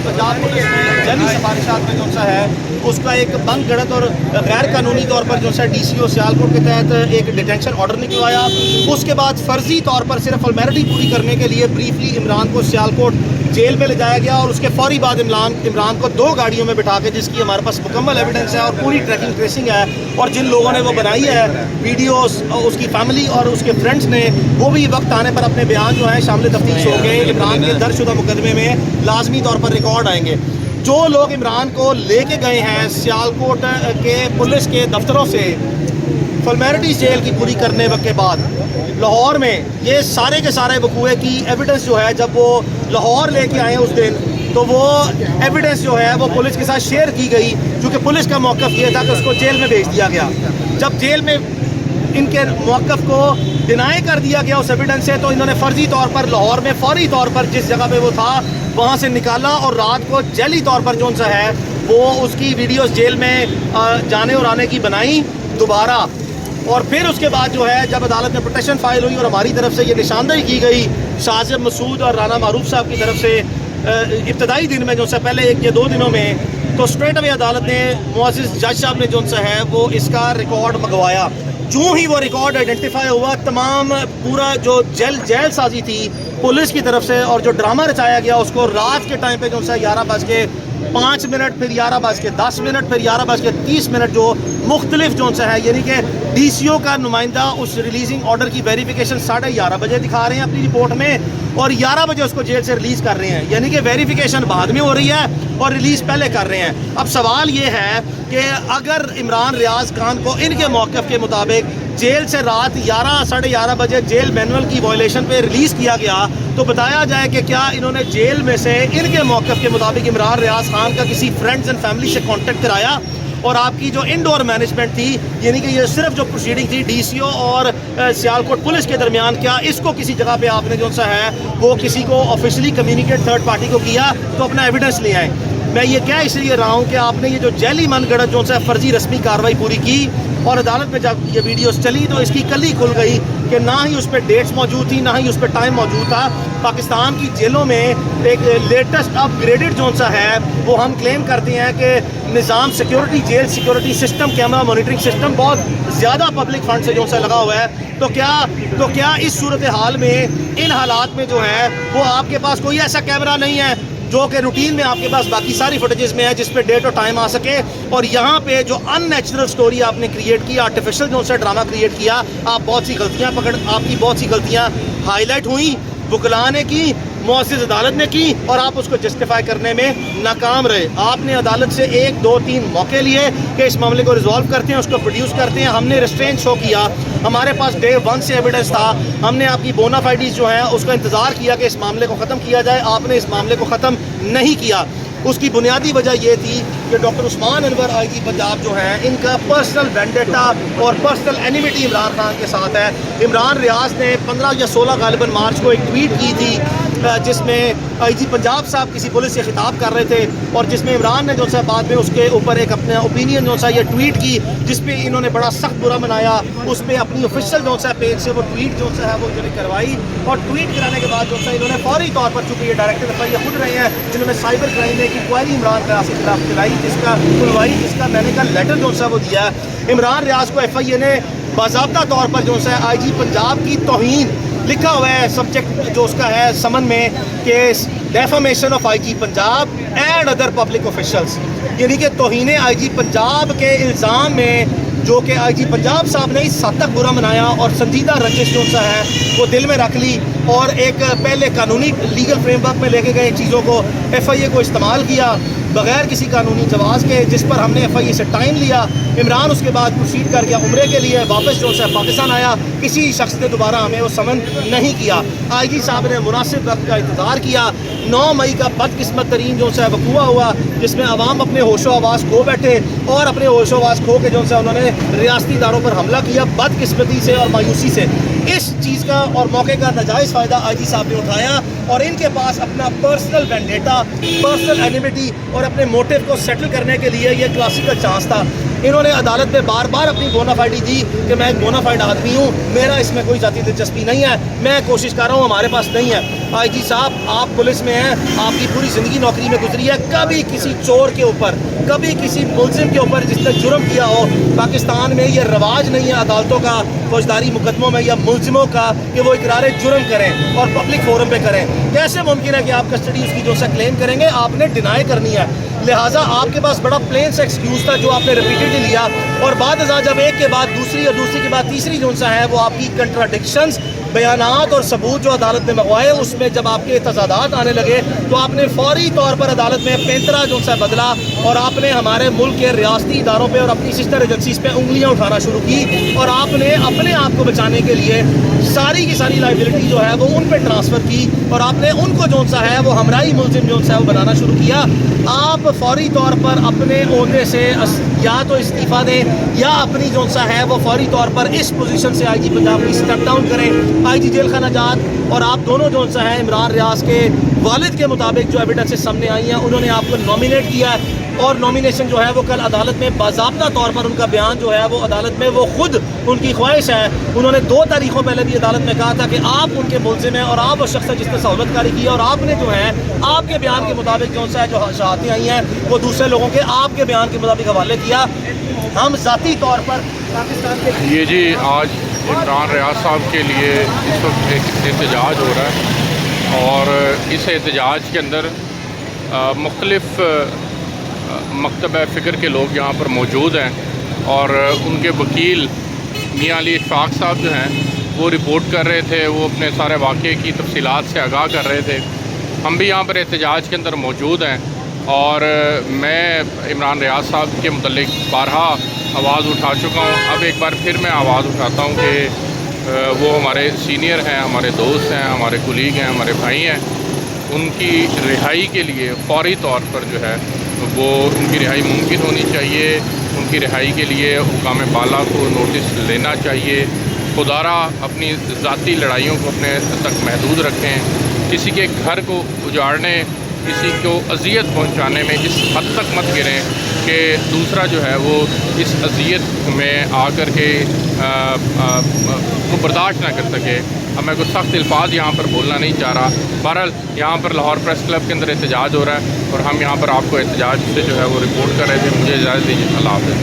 Punjab police ने जैनी सिफारिशात में जो सा है उसका एक बंद गढ़त और गैर कानूनी तौर पर जो सा DCO सियालकोट के तहत एक डिटेंशन ऑर्डर निकलवाया। उसके बाद फर्जी तौर पर सिर्फ फॉर्मेलिटी पूरी करने के लिए ब्रीफली इमरान को सियालकोट जेल में ले जाया गया और उसके फौरी बाद इमरान को 2 गाड़ियों में बिठा के, जिसकी हमारे पास मुकम्मल एविडेंस है और पूरी ट्रैकिंग ट्रेसिंग है, और जिन लोगों ने वो बनाई है वीडियोस, उसकी फैमिली और उसके फ्रेंड्स ने, वो भी वक्त आने पर अपने बयान जो हैं शामिल तफ्तीश हो गए। इमरान के दर्जशुदा मुकदमे में लाजमी तौर पर रिकॉर्ड आएंगे। जो लोग इमरान को लेके गए हैं सियालकोट के पुलिस के दफ्तरों से फॉर्मेलिटीज़ जेल की पूरी करने के बाद लाहौर में, ये सारे के सारे वकूए की एविडेंस जो है, जब वो लाहौर लेके आए उस दिन, तो वो एविडेंस जो है वो पुलिस के साथ शेयर की गई, क्योंकि पुलिस का मौक़िफ़ ये था कि उसको जेल में भेज दिया गया। जब जेल में इनके मौक़िफ़ को डिनाई कर दिया गया उस एविडेंस से, तो इन्होंने फ़र्जी तौर पर लाहौर में फौरी तौर पर जिस जगह पे वो था वहाँ से निकाला और रात को जैली तौर पर जो सा है वो उसकी वीडियोस जेल में जाने और आने की बनाई दोबारा। और फिर उसके बाद जो है जब अदालत में पिटीशन फाइल हुई और हमारी तरफ से ये निशानदही की गई शाजिब मसूद और राना मारूफ साहब की तरफ से इब्तदाई दिन में जो सा पहले 1 या 2 दिनों में, तो स्ट्रेट अवे अदालत ने मुअज़्ज़िज़ जज साहब ने जो सा है वो इसका रिकॉर्ड मंगवाया। जो ही वो रिकॉर्ड आइडेंटिफाई हुआ, तमाम पूरा जो जेल साजी थी पुलिस की तरफ से और जो ड्रामा रचाया गया उसको रात के टाइम पे जो सा 11:05 फिर 11:10 फिर 11:30 जो मुख्तलिफ जो सा है, यानी कि DCO का नुमाइंदा उस रिलीजिंग ऑर्डर की वेरिफिकेशन 11:30 बजे दिखा रहे हैं अपनी रिपोर्ट में और 11 बजे उसको जेल से रिलीज़ कर रहे हैं, यानी कि वेरिफिकेशन बाद में हो रही है और रिलीज़ पहले कर रहे हैं। अब सवाल ये है कि अगर इमरान रियाज खान को इनके मौक़िफ़ के मुताबिक जेल से रात 11-11:30 बजे जेल मैनुअल की वायलेशन पे रिलीज़ किया गया, तो बताया जाए कि क्या इन्होंने जेल में से इनके मौक़िफ़ के मुताबिक इमरान रियाज खान का किसी फ्रेंड्स एंड फैमिली से कॉन्टेक्ट कराया, और आपकी जो इंडोर मैनेजमेंट थी, यानी कि ये सिर्फ जो प्रोसीडिंग थी DCO और सियालकोट पुलिस के दरमियान, क्या इसको किसी जगह पे आपने जो सा है वो किसी को ऑफिशियली कम्युनिकेट थर्ड पार्टी को किया, तो अपना एविडेंस ले आए। मैं ये क्या इसलिए रहा हूँ कि आपने ये जो जैली मनगढ़ंत जो सा फर्जी रस्मी कार्रवाई पूरी की और अदालत में जब ये वीडियोस चली तो इसकी कली खुल गई कि ना ही उस पर डेट्स मौजूद थी, ना ही उस पर टाइम मौजूद था। पाकिस्तान की जेलों में एक लेटेस्ट अपग्रेडेड जो सा है वो हम क्लेम करते हैं कि निज़ाम security, jail security system, camera monitoring system बहुत ज़्यादा पब्लिक फंड से जो सा लगा हुआ है। तो क्या इस सूरत हाल में, इन हालात में जो है वो आपके पास कोई ऐसा कैमरा नहीं है जो कि रूटीन में आपके पास बाकी सारी फुटेजेस में है जिस पे डेट और टाइम आ सके, और यहाँ पे जो अननेचुरल स्टोरी आपने क्रिएट की, आर्टिफिशियल जो सा ड्रामा क्रिएट किया, आपकी बहुत सी गलतियाँ हाईलाइट हुई, वकला ने की, मुअज़्ज़िज़ अदालत ने की, और आप उसको जस्टिफाई करने में नाकाम रहे। आपने अदालत से 1, 2, 3 मौके लिए कि इस मामले को रिजॉल्व करते हैं, उसको प्रोड्यूस करते हैं। हमने रिस्ट्रेंट शो किया, हमारे पास डे 1 से एविडेंस था, हमने आपकी बोनाफाइडीज जो है उसका इंतज़ार किया कि इस मामले को ख़त्म किया जाए। आपने इस मामले को ख़त्म नहीं किया। उसकी बुनियादी वजह ये थी कि डॉक्टर उस्मान अनवर IG पंजाब जो है, इनका पर्सनल वेंडेटा और पर्सनल एनिमिटी इमरान खान के साथ है। इमरान रियाज ने 15 या 16 गालिबन मार्च को एक ट्वीट की थी जिसमें IG पंजाब साहब किसी पुलिस से खिताब कर रहे थे और जिसमें इमरान ने जो सा बाद में उसके ऊपर एक अपना ओपिनियन जो सा ये ट्वीट की, जिसपे इन्होंने बड़ा सख्त बुरा मनाया। उस पर अपनी ऑफिशियल जो सा पेज से वो ट्वीट जो सा है वो इन्होंने करवाई, और ट्वीट कराने के बाद जो सा इन्होंने फौरी तौर पर, चूँकि ये डायरेक्टर FIA खुद रहे हैं जिन्होंने साइबर क्राइम में की क्वारी इमरान रियाज के खिलाफ चलाई, जिसका मैंने का लेटर जो सा वो दिया। इमरान रियाज को FIA ने बाज़ाब्ता तौर पर जो सा IG पंजाब की तौहीन लिखा हुआ है, सब्जेक्ट जो उसका है समन में, case defamation of IG Punjab and other public officials, यानी कि तौहीन IG पंजाब के इल्ज़ाम में जो कि IG पंजाब साहब ने इस हद तक बुरा मनाया और संजीदा रंजिश जो सा है वो दिल में रख ली और एक पहले कानूनी लीगल फ्रेमवर्क में लेके गए चीज़ों को FIA को इस्तेमाल किया बग़ैर किसी कानूनी जवाज़ के, जिस पर हमने FIA से टाइम लिया। इमरान उसके बाद प्रोसीड कर गया उम्रे के लिए, वापस जो है पाकिस्तान आया, किसी शख्स ने दोबारा हमें वो समन नहीं किया। IG साहब ने मुनासिब वक्त का इंतज़ार किया। 9 मई का बदकिस्मत तरीन जो है वक़ूआ हुआ जिसमें अवाम अपने होशो आवाज़ खो बैठे और अपने होशो आवाज़ खो के जो है उन्होंने रियासती इदारों पर हमला किया बदकिस्मती से और मायूसी से। इस चीज़ का और मौके का नाजायज़ फ़ायदा IG साहब ने उठाया और इनके पास अपना पर्सनल वेंडेटा, पर्सनल एनिमिटी और अपने मोटिव को सेटल करने के लिए ये क्लासिकल चांस था। انہوں نے عدالت میں بار بار اپنی بونافائیڈی دی کہ میں ایک بونافائیڈ آدمی ہوں, میرا اس میں کوئی ذاتی دلچسپی نہیں ہے, میں کوشش کر رہا ہوں, ہمارے پاس نہیں ہے. آئی جی صاحب آپ پولیس میں ہیں, آپ کی پوری زندگی نوکری میں گزری ہے, کبھی کسی چور کے اوپر, کبھی کسی ملزم کے اوپر جس نے جرم کیا ہو, پاکستان میں یہ رواج نہیں ہے عدالتوں کا فوجداری مقدموں میں یا ملزموں کا کہ وہ اقرار جرم کریں اور پبلک فورم پہ کریں. کیسے ممکن ہے کہ آپ کسٹڈی اس کی جو سا کلیم کریں گے, آپ نے ڈینائی کرنی ہے. لہٰذا آپ کے پاس بڑا پلین سا ایکسکیوز تھا جو آپ نے ریپیٹڈلی لیا, اور بعد ازاں جب ایک کے بعد دوسری اور دوسری کے بعد تیسری جو سا ہے وہ آپ کی کنٹراڈکشنز, بیانات اور ثبوت جو عدالت نے منگوائے اس میں جب آپ کے تضادات آنے لگے تو آپ نے فوری طور پر عدالت میں پینترا جو سا بدلا اور آپ نے ہمارے ملک کے ریاستی اداروں پہ اور اپنی سسٹر ایجنسیز پہ انگلیاں اٹھانا شروع کی, اور آپ نے اپنے آپ کو بچانے کے لیے ساری کی ساری لائبلٹی جو ہے وہ ان پہ ٹرانسفر کی, اور آپ نے ان کو جو سا ہے وہ ہمراہی ملزم جو سا ہے وہ بنانا شروع کیا. آپ فوری طور پر اپنے عہدے سے یا تو استعفیٰ دیں یا اپنی جو سا ہے وہ فوری طور پر اس پوزیشن سے آئی جی پنجاب کی اسٹیپ ڈاؤن کریں. آئی جی جیل خانہ جات اور آپ دونوں جو سا ہے عمران ریاض کے والد کے مطابق جو ایویڈنسز سامنے آئی ہیں انہوں نے آپ کو نامینیٹ کیا ہے, اور نامینیشن جو ہے وہ کل عدالت میں باضابطہ طور پر ان کا بیان جو ہے وہ عدالت میں وہ خود ان کی خواہش ہے. انہوں نے 2 تاریخوں پہلے بھی عدالت میں کہا تھا کہ آپ ان کے ملزم ہیں اور آپ وہ شخص ہے جس نے سہولت کاری کی ہے, اور آپ نے جو ہے آپ کے بیان کے مطابق جو سا جو شہادتیں آئی ہیں وہ دوسرے لوگوں کے آپ کے بیان کے مطابق حوالے کیا. ہم ذاتی طور پر پاکستان کے یہ جی آج عمران ریاض صاحب کے لیے اس وقت ایک احتجاج ہو رہا ہے, اور اس احتجاج کے اندر مختلف مکتبہ فکر کے لوگ یہاں پر موجود ہیں, اور ان کے وکیل میاں علی اشفاق صاحب جو ہیں وہ رپورٹ کر رہے تھے, وہ اپنے سارے واقعے کی تفصیلات سے آگاہ کر رہے تھے. ہم بھی یہاں پر احتجاج کے اندر موجود ہیں, اور میں عمران ریاض صاحب کے متعلق بارہا آواز اٹھا چکا ہوں. اب ایک بار پھر میں آواز اٹھاتا ہوں کہ وہ ہمارے سینئر ہیں, ہمارے دوست ہیں, ہمارے کولیگ ہیں, ہمارے بھائی ہیں. ان کی رہائی کے لیے فوری طور پر جو ہے وہ ان کی رہائی ممکن ہونی چاہیے. ان کی رہائی کے لیے حکام بالا کو نوٹس لینا چاہیے. خدارا اپنی ذاتی لڑائیوں کو اپنے تک محدود رکھیں, کسی کے گھر کو اجاڑنے, کسی کو اذیت پہنچانے میں اس حد تک مت گریں کہ دوسرا جو ہے وہ اس اذیت میں آ کر کے کو برداشت نہ کر سکے. اب میں کوئی سخت الفاظ یہاں پر بولنا نہیں چاہ رہا. بہرحال یہاں پر لاہور پریس کلب کے اندر احتجاج ہو رہا ہے, اور ہم یہاں پر آپ کو احتجاج سے جو ہے وہ رپورٹ کر رہے تھے. مجھے اجازت دیجیے. اللہ حافظ.